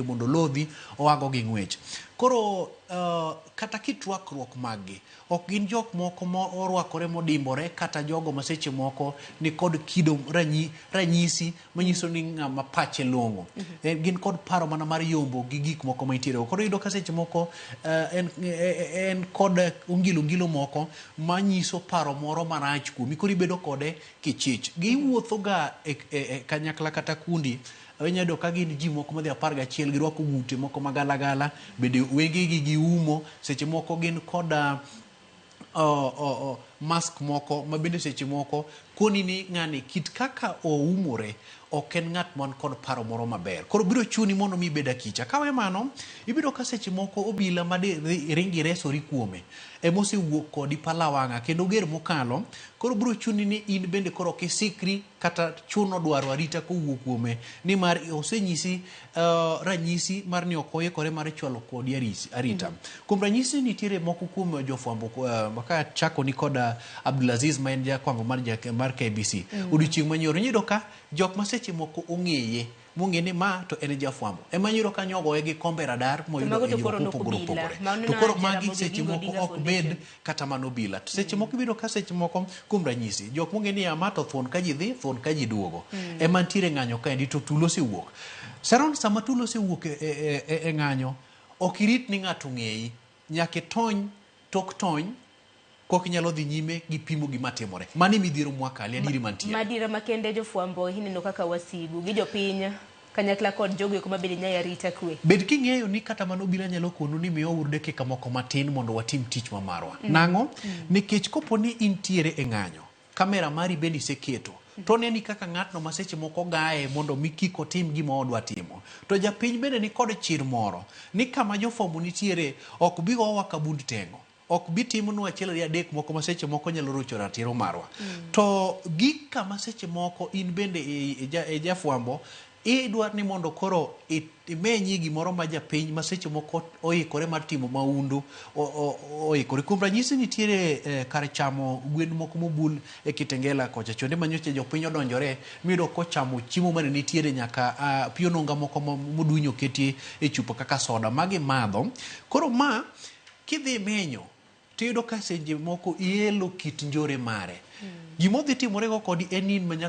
mondo lodhi oago gi ng'wech. Koro kata kit rwakruok maggi ok gin jok moko ma orwakore modimbore kata jogo ma seche moko ni kod kido ranyisi manyiso ni ng'ama pache long'o. Gin kod paro mana mar yombo gi gik moko ma itiere. Koro iyudo ka seche moko en kod ongilo moko manyiso paro moro marach kuomi, koro ibedo kode kichich. Giwuotho ga kanyakla kata kundi. Inyalo ka gin ji moko madhi 11 girwako bute moko magalagala, bende wengegi giumo, seche moko gin koda mask moko ma bende seche moko koni ni ng'ani kit kaka oumore ok en ng'at man kod paro moro maber. Koro biro chuni mondo mi beda kicha. Kawe mano, ibiro ka seche moko obila made ringi resori kuome emosewuok kodi pala wang'a kendo ger mokalo. Koro biro chuni ni in bende koro kisikri kata chuno dwaro arita kowuok kuome, nimar osenyisi ranyisi mar ni ok oikore mar chwalo kodi arita. Kuom ranyisi nitiere moko kuom jofwambo maka chako ni koda Abdulaziz ma en jakwambo mar KBC. Odiochieng' manyoro nyiro ka jok ma seche moko ong'eye mong'e ni ma to en jafwambo ema nyiro ka nyogoe gi kombe radar moyudo hinyruok opogore opogore. To koro magi seche moko ok bed kata mano bila. To seche moko ibiro ka seche moko kuom ranyisi jok mong'e ni ama to thuon ka ji dhi thuon ka ji duogo ema ntiere ng'anyo kaendi to tulo osewuok. Saron sama tulo osewuok e ng'anyo ok irit ni ng'ato ng'eyi, nyaka tony tok tony kok nyalo dhi nyime gi pimo gima timore. Mani midhiero mwakali adiri mantie. Madira makende jofwambo hineno kaka wasigu gi jopiny kanyakla kod jogo kuma bedi nyaya rita kwe. Bed king'eyo ni kata mano obila nyalo konu ni miyo ur dakika moko matin mondo watim tich ma marwa. Nang'o? Nikech kopo ni intiere e ng'anyo, kamera mari bende iseketo. To neni kaka ng'atno ma seche moko gae mondo mi kik otim gima odwa timo. To japiny bende ni kod chir moro ni kama jofwambo nitiere ok bi gowa kabund tengo. Ok bi timonwa achiel ari adek moko ma seche moko nyalo rocho ratiro marwa. To gik kama seche moko in bende e jafwambo idwar ni mondo koro imenyi gimoro ma japiny ma seche moko oikore mar timo maundu oikore. Kuom ranyisi nitiere kar chamo gwen moko mobul e Kitengela kocha chonde manyoche jopiny odonjore miyudo kochamo chiemo mane nitiere nyaka piononga moko modunyo keti e chupa kaka soda magi madho. Koro ma kidhi menyo tiyudo ka seche moko ielo kit njore mare. Gimodhi timore go kodi en in manyaka